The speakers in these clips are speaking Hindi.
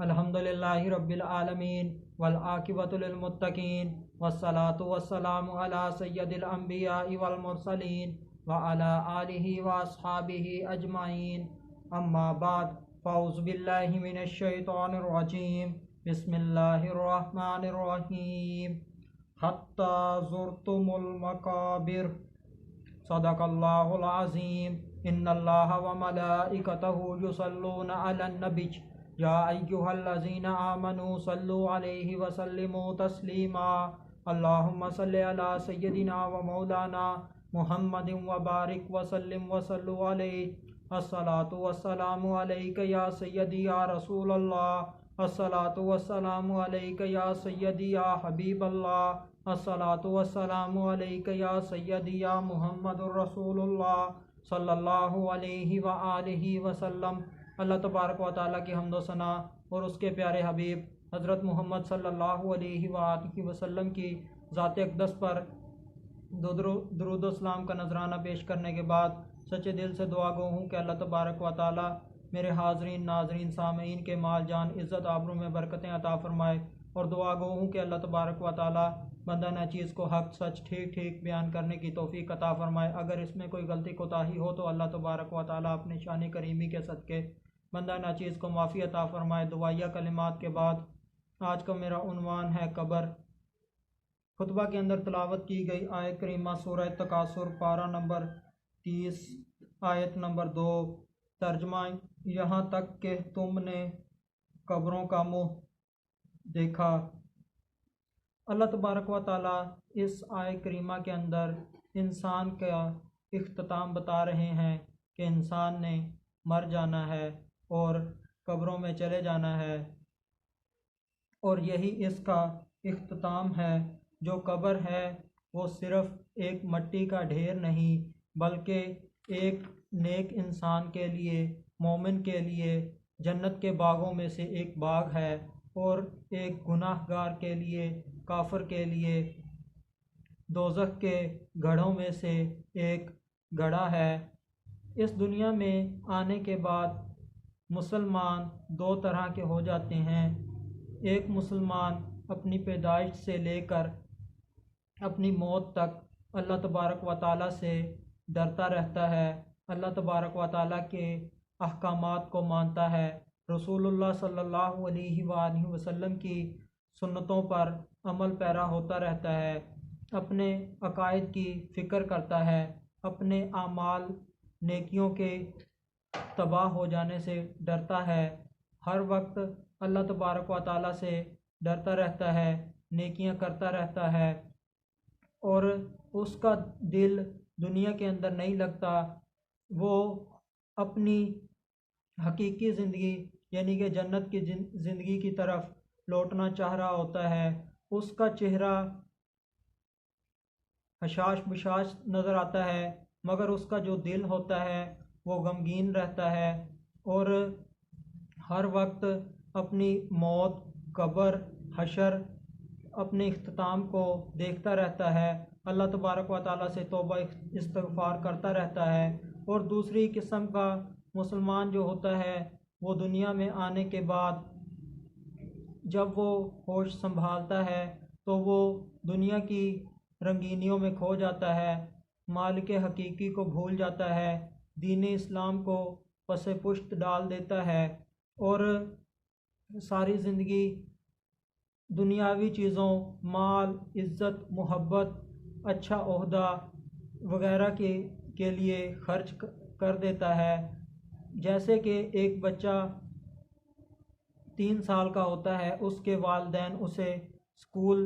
अल्हम्दुलिल्लाहि रब्बिल आलमीन वल आकिबतु लिल मुत्तकीन वस्सलातु वस्सलामु अला सय्यदिल अंबियाइ वल मुरसलीन व अला आलिहि व अस्हाबिहि अजमाइन। अम्मा बाद, फ़अऊज़ु बिल्लाहि मिनश शैतानिर रजीम। बिस्मिल्लाहिर रहमानिर रहीम। हत्ता ज़ुरतुमुल मक़ाबिर। सदक़ल्लाहुल अज़ीम। इन्नल्लाहा व मलाइकतहु युसल्लूना अलन नबी या अय्युहल्लज़ीना आमनू सल्लु अलैहि व सल्लिमू तस्लीमा। अल्लाहुम्मा सल्लि अला सय्यदिना व मौलाना मुहम्मदिन व बारिक व सल्लिम व सल्लु अलैहि। अस्सलातु वस्सलामु अलैका या सय्यदी या रसूलल्लाह। अस्सलातु वस्सलामु अलैका या सय्यदी या हबीबल्लाह। अस्सलातु वस्सलामु अलैका या सय्यदी या मुहम्मदुर रसूलुल्लाह सल्लल्लाहु अलैहि व आलिहि वसल्लम। अल्लाह तबारक व तआला की हम्दो सना और उसके प्यारे हबीब हज़रत मोहम्मद सल्लल्लाहु अलैहि व आलिहि वसल्लम की ज़ात अक़दस पर दुरूद सलाम का नजराना पेश करने के बाद सच्चे दिल से दुआ गो हूँ कि अल्लाह तबारक व तआला मेरे हाज़रीन नाज़रीन सामईन के माल जान इज़्ज़त आबरू में बरकतें अता फ़रमाए। और दुआ गो हूँ कि अल्लाह तबारक व तआला बंदा न चीज़ को हक़ सच ठीक ठीक बयान करने की तौफ़ीक़ अता फ़रमाए। अगर इसमें कोई गलती कोताही हो तो अल्लाह तबारक व तआला अपनी शान करीमी के सदक़े बंदा न चीज़ को माफ़ी अता फ़रमाए। दुआया कलिमात के बाद आज का मेरा उन्वान है कब्र। खुतबा के अंदर तिलावत की गई आयत करीमा सूरह तकासुर पारा नंबर 30 आयत नंबर 2। तर्जमा यहाँ तक कि तुमने कब्रों का मुँह देखा। अल्लाह तबारक व तआला इस आयत करीमा के अंदर इंसान का इख्तिताम बता रहे हैं कि इंसान ने मर जाना है और कब्रों में चले जाना है, और यही इसका इख्तिताम है। जो कब्र है वो सिर्फ़ एक मिट्टी का ढेर नहीं बल्कि एक नेक इंसान के लिए, मोमिन के लिए जन्नत के बागों में से एक बाग है, और एक गुनाहगार के लिए, काफिर के लिए दोज़ख के गढ़ों में से एक गढ़ा है। इस दुनिया में आने के बाद मुसलमान दो तरह के हो जाते हैं। एक मुसलमान अपनी पैदाइश से लेकर अपनी मौत तक अल्लाह तबारक व तआला से डरता रहता है, अल्लाह तबारक व तआला के अहकामात को मानता है, रसूलुल्लाह सल्लल्लाहु अलैहि वसल्लम की सुन्नतों पर अमल पैरा होता रहता है, अपने अकायद की फ़िक्र करता है, अपने आमाल नेकियों के तबाह हो जाने से डरता है, हर वक्त अल्लाह तबारक व तआला से डरता रहता है, नेकियां करता रहता है, और उसका दिल दुनिया के अंदर नहीं लगता। वो अपनी हकीकी ज़िंदगी यानी कि जन्नत की ज़िंदगी की तरफ लौटना चाह रहा होता है। उसका चेहरा हशाश बशाश नज़र आता है, मगर उसका जो दिल होता है वो गमगीन रहता है, और हर वक्त अपनी मौत, कब्र, हशर, अपने इख्तिताम को देखता रहता है, अल्लाह तबारक व तआला से तौबा इस्तिग़फ़ार करता रहता है। और दूसरी किस्म का मुसलमान जो होता है वो दुनिया में आने के बाद जब वो होश संभालता है तो वो दुनिया की रंगीनियों में खो जाता है, मालिक हकीकी को भूल जाता है, दीन इस्लाम को पसे पुश्त डाल देता है, और सारी ज़िंदगी दुनियावी चीज़ों, माल, इज़्ज़त, मोहब्बत, अच्छा ओहदा वगैरह के लिए खर्च कर देता है। जैसे कि एक बच्चा 3 साल का होता है, उसके वालिदैन उसे स्कूल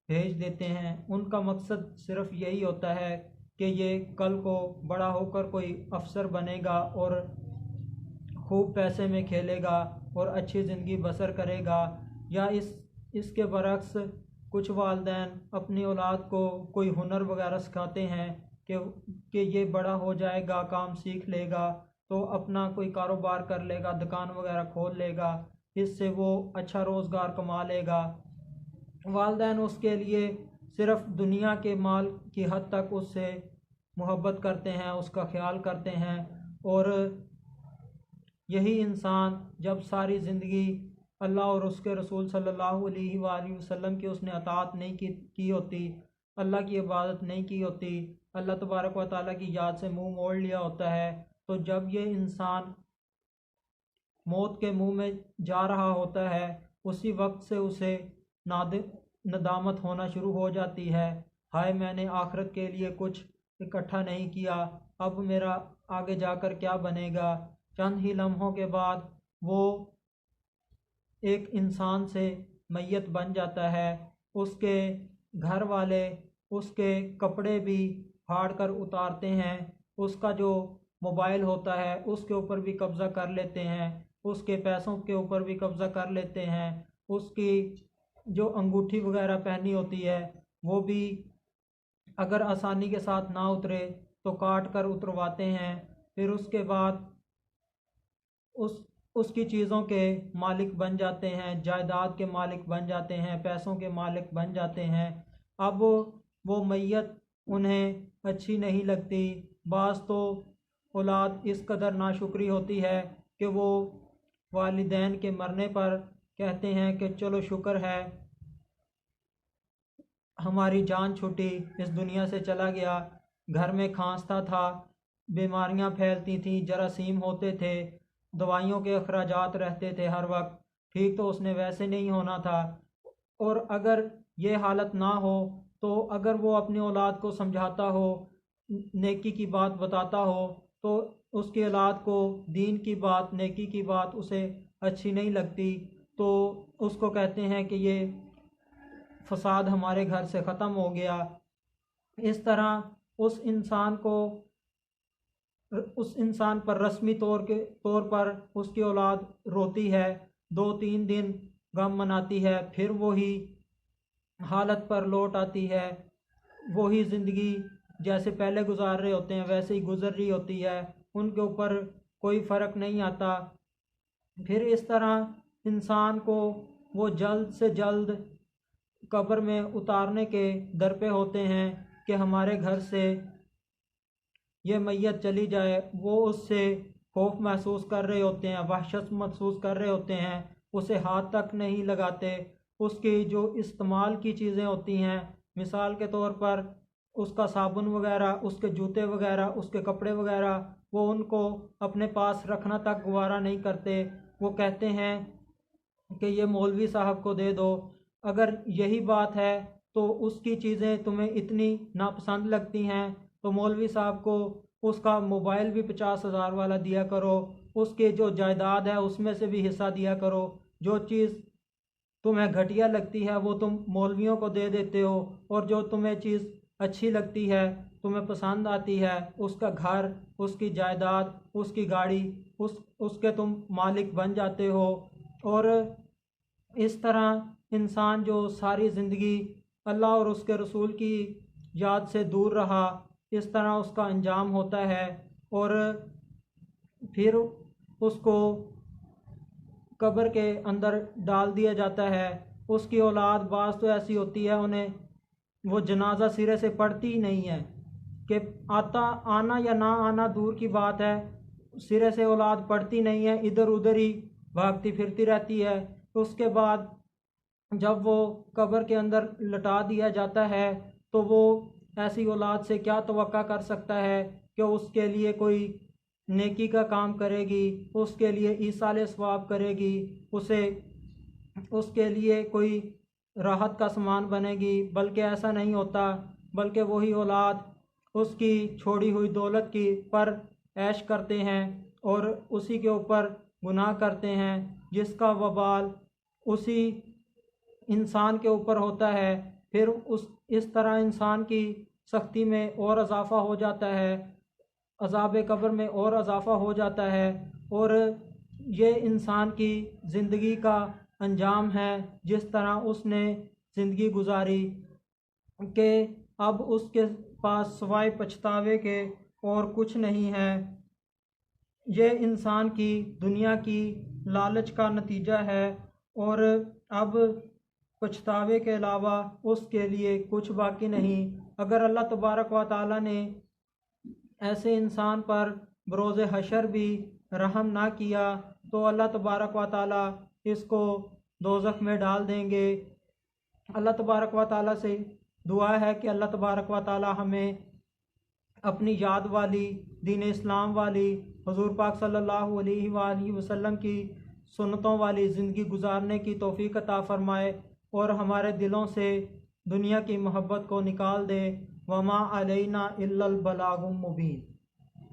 भेज देते हैं। उनका मकसद सिर्फ़ यही होता है कि ये कल को बड़ा होकर कोई अफसर बनेगा और खूब पैसे में खेलेगा और अच्छी ज़िंदगी बसर करेगा। या इसके बरक्स कुछ वालिदैन अपनी औलाद को कोई हुनर वगैरह सिखाते हैं कि ये बड़ा हो जाएगा, काम सीख लेगा तो अपना कोई कारोबार कर लेगा, दुकान वगैरह खोल लेगा, इससे वो अच्छा रोज़गार कमा लेगा। वालिदैन उसके लिए सिर्फ़ दुनिया के माल की हद तक उससे मोहब्बत करते हैं, उसका ख्याल करते हैं। और यही इंसान जब सारी ज़िंदगी अल्लाह और उसके रसूल सल्लल्लाहु अलैहि वसल्लम की उसने अताअत नहीं की होती, अल्लाह की इबादत नहीं की होती, अल्लाह तबारक व तआला की याद से मुंह मोड़ लिया होता है, तो जब ये इंसान मौत के मुंह में जा रहा होता है उसी वक्त से उसे नदामत होना शुरू हो जाती है। हाय मैंने आखिरत के लिए कुछ इकट्ठा नहीं किया, अब मेरा आगे जाकर क्या बनेगा। चंद ही लम्हों के बाद वो एक इंसान से मैयत बन जाता है। उसके घर वाले उसके कपड़े भी फाड़ कर उतारते हैं, उसका जो मोबाइल होता है उसके ऊपर भी कब्ज़ा कर लेते हैं, उसके पैसों के ऊपर भी कब्ज़ा कर लेते हैं, उसकी जो अंगूठी वगैरह पहनी होती है वो भी अगर आसानी के साथ ना उतरे तो काट कर उतरवाते हैं। फिर उसके बाद उसकी चीज़ों के मालिक बन जाते हैं, जायदाद के मालिक बन जाते हैं, पैसों के मालिक बन जाते हैं। अब वो मैयत उन्हें अच्छी नहीं लगती। बाज़ तो औलाद इस कदर नाशुक्री होती है कि वो वालिदैन के मरने पर कहते हैं कि चलो शुक्र है हमारी जान छूटी, इस दुनिया से चला गया। घर में खांसता था, बीमारियां फैलती थीं, जरासीम होते थे, दवाइयों के अखराजात रहते थे हर वक्त, ठीक तो उसने वैसे नहीं होना था। और अगर ये हालत ना हो तो अगर वो अपनी औलाद को समझाता हो, नेकी की बात बताता हो, तो उसकी औलाद को दीन की बात, नेकी की बात उसे अच्छी नहीं लगती, तो उसको कहते हैं कि ये फसाद हमारे घर से ख़त्म हो गया। इस तरह उस इंसान पर रस्मी तौर पर उसकी औलाद रोती है, 2-3 दिन गम मनाती है, फिर वही हालत पर लौट आती है, वही ज़िंदगी जैसे पहले गुजार रहे होते हैं वैसे ही गुजर रही होती है, उनके ऊपर कोई फ़र्क नहीं आता। फिर इस तरह इंसान को वो जल्द से जल्द कब्र में उतारने के दर पे होते हैं कि हमारे घर से ये मैयत चली जाए। वो उससे खौफ महसूस कर रहे होते हैं, वहशत महसूस कर रहे होते हैं, उसे हाथ तक नहीं लगाते। उसकी जो इस्तेमाल की चीज़ें होती हैं, मिसाल के तौर पर उसका साबुन वगैरह, उसके जूते वगैरह, उसके कपड़े वगैरह, वो उनको अपने पास रखना तक गवारा नहीं करते। वो कहते हैं कि ये मौलवी साहब को दे दो। अगर यही बात है तो उसकी चीज़ें तुम्हें इतनी नापसंद लगती हैं तो मौलवी साहब को उसका मोबाइल भी 50,000 वाला दिया करो, उसके जो जायदाद है उसमें से भी हिस्सा दिया करो। जो चीज़ तुम्हें घटिया लगती है वो तुम मौलवियों को दे देते हो, और जो तुम्हें चीज़ अच्छी लगती है, तुम्हें पसंद आती है, उसका घर, उसकी जायदाद, उसकी गाड़ी, उसके तुम मालिक बन जाते हो। और इस तरह इंसान जो सारी ज़िंदगी अल्लाह और उसके रसूल की याद से दूर रहा, इस तरह उसका अंजाम होता है। और फिर उसको कब्र के अंदर डाल दिया जाता है। उसकी औलाद बाज़ तो ऐसी होती है उन्हें वो जनाजा सिरे से पढ़ती ही नहीं है, कि आना या ना आना दूर की बात है, सिरे से औलाद पढ़ती नहीं है, इधर उधर ही भागती फिरती रहती है। उसके बाद जब वो कब्र के अंदर लटा दिया जाता है तो वो ऐसी औलाद से क्या तवक्का कर सकता है कि उसके लिए कोई नेकी का काम करेगी, उसके लिए ईसाले सवाब करेगी, उसे उसके लिए कोई राहत का सामान बनेगी। बल्कि ऐसा नहीं होता, बल्कि वही औलाद उसकी छोड़ी हुई दौलत की पर ऐश करते हैं और उसी के ऊपर गुनाह करते हैं, जिसका वबाल उसी इंसान के ऊपर होता है। फिर इस तरह इंसान की सख्ती में और इजाफ़ा हो जाता है, अज़ाब कब्र में और इजाफ़ा हो जाता है। और ये इंसान की ज़िंदगी का अंजाम है, जिस तरह उसने ज़िंदगी गुजारी कि अब उसके पास सिवाय पछतावे के और कुछ नहीं है। ये इंसान की दुनिया की लालच का नतीजा है, और अब पछतावे के अलावा उसके लिए कुछ बाकी नहीं। अगर अल्लाह तबारक व तआला ने ऐसे इंसान पर बरोज़ हशर भी रहम ना किया तो अल्लाह तबारक व तआला इसको दोज़ख में डाल देंगे। अल्लाह तबारक व तआला से दुआ है कि अल्लाह तबारक व तआला हमें अपनी याद वाली, दीन इस्लाम वाली, हुजूर पाक सल्लल्लाहु अलैहि वसल्लम की सुन्नतों वाली ज़िंदगी गुजारने की तौफीक अता फ़रमाए और हमारे दिलों से दुनिया की मोहब्बत को निकाल दे। वमा अलैना इल्लल बलागुम मुबीन।